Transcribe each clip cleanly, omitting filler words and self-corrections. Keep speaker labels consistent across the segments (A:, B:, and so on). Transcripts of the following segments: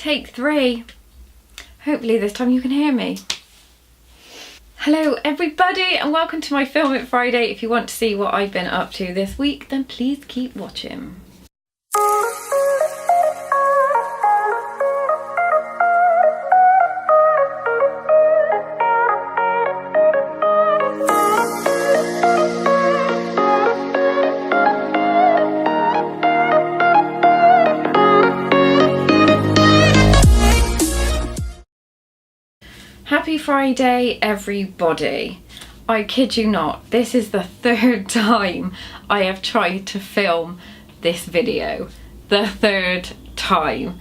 A: Take 3. Hopefully this time you can hear me. Hello everybody and welcome to my Film It Friday. If you want to see what I've been up to this week, then please keep watching. Happy Friday everybody. I kid you not, this is the 3rd time I have tried to film this video. The 3rd time.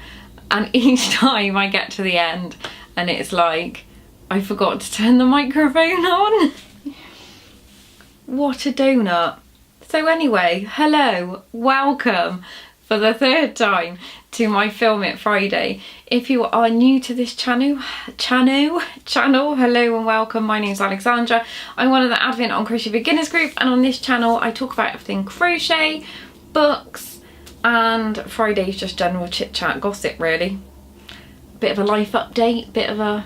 A: And each time I get to the end and it's like, I forgot to turn the microphone on. What a donut. So anyway, hello, welcome for the 3rd time to my Film It Friday. If you are new to this channel, hello and welcome. My name's Alexandra. I'm one of the admin on Crochet Beginners group, and on this channel I talk about everything crochet, books, and Friday's just general chit chat, gossip really. Bit of a life update, bit of a,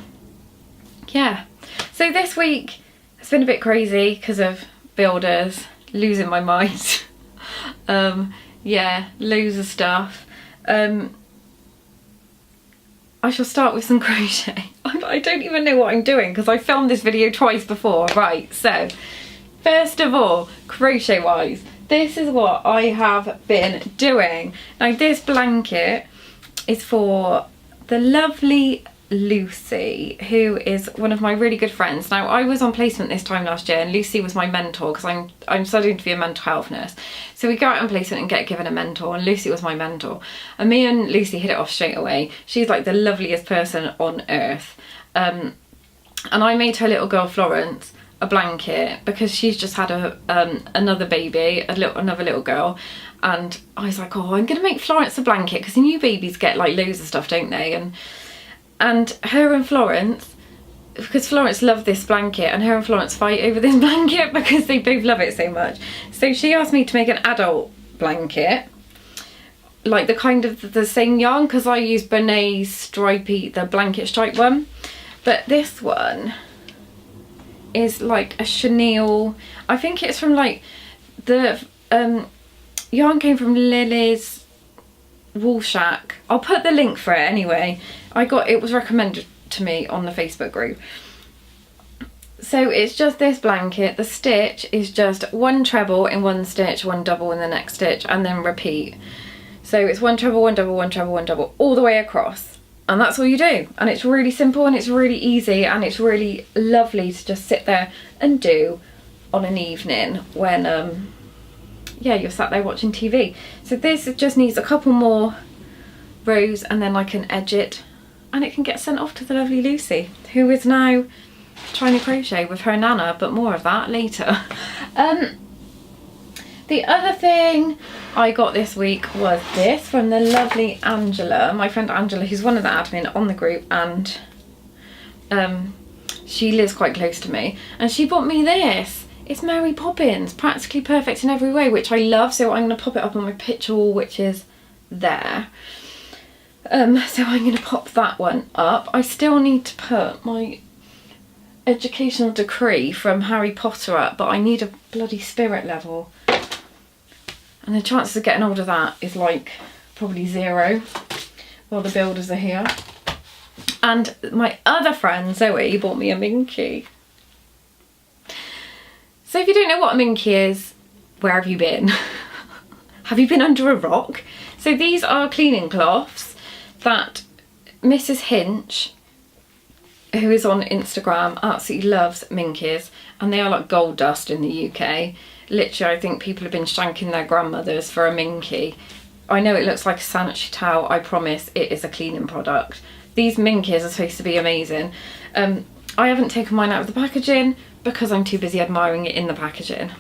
A: yeah. So this week has been a bit crazy because of builders, losing my mind. Yeah, loads of stuff. I shall start with some crochet. I don't even know what I'm doing because I filmed this video twice before. Right, so first of all, crochet wise, this is what I have been doing. Now this blanket is for the lovely Lucy, who is one of my really good friends. Now I was on placement this time last year and Lucy was my mentor because I'm studying to be a mental health nurse. So we go out on placement and get given a mentor, and Lucy was my mentor. And me and Lucy hit it off straight away. She's like the loveliest person on earth. And I made her little girl Florence a blanket because she's just had another baby, another little girl. And I was like, oh, I'm gonna make Florence a blanket because new babies get like loads of stuff, don't they? And her and Florence, because Florence loved this blanket, and her and Florence fight over this blanket because they both love it so much. So she asked me to make an adult blanket, like the kind of the same yarn, because I use Benet's stripy, the blanket stripe one. But this one is like a chenille. I think it's from like the yarn came from Lily's Wool Shack. I'll put the link for it anyway. It was recommended to me on the Facebook group. So it's just this blanket. The stitch is just 1 treble in 1 stitch, 1 double in the next stitch, and then repeat. So it's 1 treble, 1 double, 1 treble, 1 double, all the way across. And that's all you do. And it's really simple and it's really easy and it's really lovely to just sit there and do on an evening when yeah, you're sat there watching TV. So this just needs a couple more rows and then I can edge it and it can get sent off to the lovely Lucy, who is now trying to crochet with her nana, but more of that later. The other thing I got this week was this from the lovely Angela, my friend Angela, who's one of the admin on the group, and she lives quite close to me, and she bought me this. It's Mary Poppins, practically perfect in every way, which I love, so I'm going to pop it up on my picture wall, which is there. So I'm going to pop that one up. I still need to put my educational decree from Harry Potter up, but I need a bloody spirit level. And the chances of getting hold of that is like probably 0 while the builders are here. And my other friend Zoe bought me a Minky. So if you don't know what a Minky is, where have you been? Have you been under a rock? So these are cleaning cloths that Mrs. Hinch, who is on Instagram, absolutely loves Minkies, and they are like gold dust in the UK. Literally, I think people have been shanking their grandmothers for a Minky. I know it looks like a sanitary towel, I promise it is a cleaning product. These Minkies are supposed to be amazing. I haven't taken mine out of the packaging because I'm too busy admiring it in the packaging.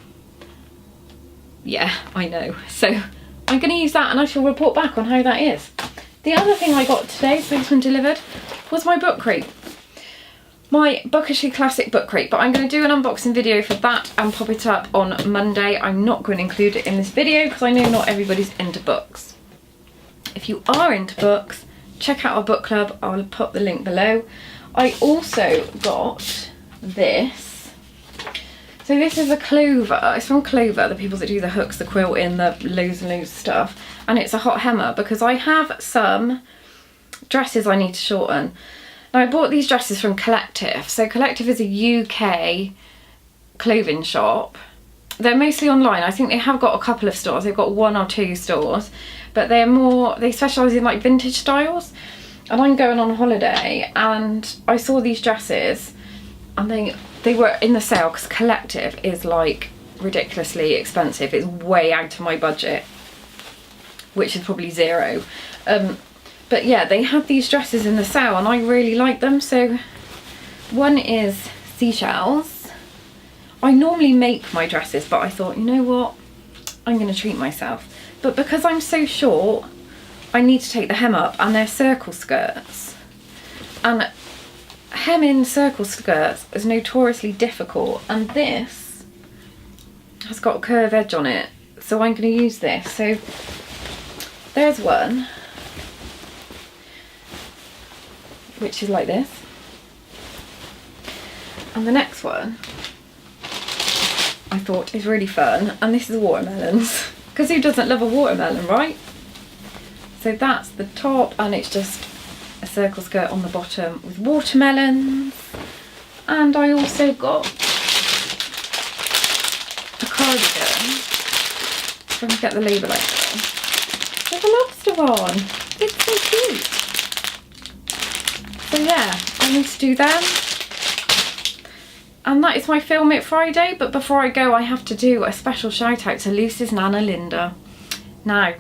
A: Yeah, I know. So I'm going to use that and I shall report back on how that is. The other thing I got today, postman delivered, was my book crate. My Bookishly Classic book crate, but I'm going to do an unboxing video for that and pop it up on Monday. I'm not going to include it in this video because I know not everybody's into books. If you are into books, check out our book club. I'll put the link below. I also got this. So this is a Clover. It's from Clover, the people that do the hooks, the quilting, the loads and loads of stuff. And it's a hot hemmer because I have some dresses I need to shorten. Now I bought these dresses from Collective. So Collective is a UK clothing shop. They're mostly online. I think they have got a couple of stores. They've got 1 or 2 stores, but they specialise in like vintage styles. And I'm going on holiday and I saw these dresses and they were in the sale because Collective is like ridiculously expensive. It's way out of my budget, which is probably zero. But yeah, they had these dresses in the sale and I really like them. So one is Seashells. I normally make my dresses, but I thought, you know what, I'm going to treat myself. But because I'm so short, I need to take the hem up, and they're circle skirts. And hemming circle skirts is notoriously difficult, and this has got a curved edge on it, so I'm going to use this. So there's one, which is like this. And the next one I thought is really fun, and this is watermelons, because who doesn't love a watermelon, right? So that's the top, and it's just a circle skirt on the bottom with watermelons. And I also got a cardigan. If I can get the label like this. There's a lobster on. It's so cute. So yeah, I need to do them. And that is my Film It Friday, but before I go I have to do a special shout out to Lucy's Nana Linda. Now,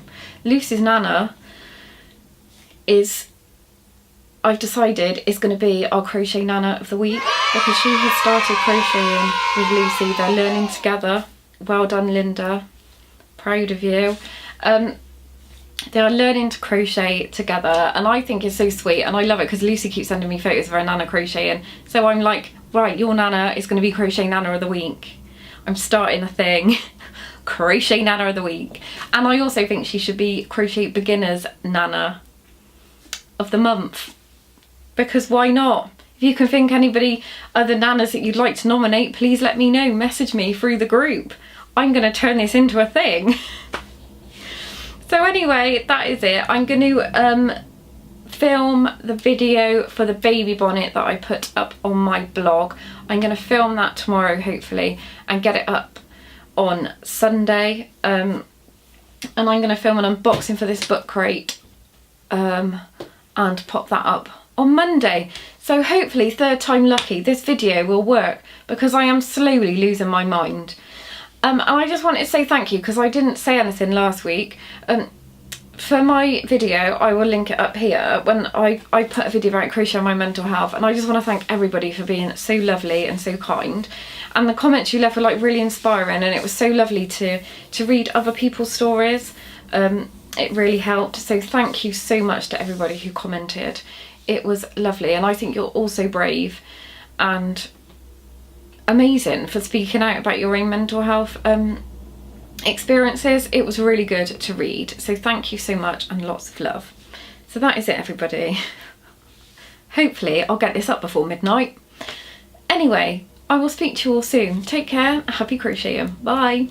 A: Lucy's Nana I've decided is going to be our Crochet Nana of the week, because she has started crocheting with Lucy. They're learning together. Well done, Linda. Proud of you. They are learning to crochet together, and I think it's so sweet, and I love it because Lucy keeps sending me photos of her Nana crocheting. So I'm like, right, your Nana is going to be Crochet Nana of the week. I'm starting a thing. Crochet Nana of the week. And I also think she should be Crochet Beginners Nana of the month, because why not? If you can think anybody other nanas that you'd like to nominate, please let me know. Message me through the group. I'm going to turn this into a thing. So anyway, that is it. I'm going to film the video for the baby bonnet that I put up on my blog. I'm going to film that tomorrow, hopefully, and get it up on Sunday. And I'm going to film an unboxing for this book crate and pop that up on Monday. So hopefully, third time lucky, this video will work, because I am slowly losing my mind. And I just wanted to say thank you, because I didn't say anything last week. For my video, I will link it up here, when I put a video about crochet and my mental health, and I just want to thank everybody for being so lovely and so kind. And the comments you left were like really inspiring, and it was so lovely to read other people's stories. It really helped. So thank you so much to everybody who commented. It was lovely, and I think you're all so brave and amazing for speaking out about your own mental health experiences. It was really good to read, so thank you so much, and lots of love. So that is it, everybody. Hopefully I'll get this up before midnight. Anyway, I will speak to you all soon. Take care. Happy crocheting. Bye.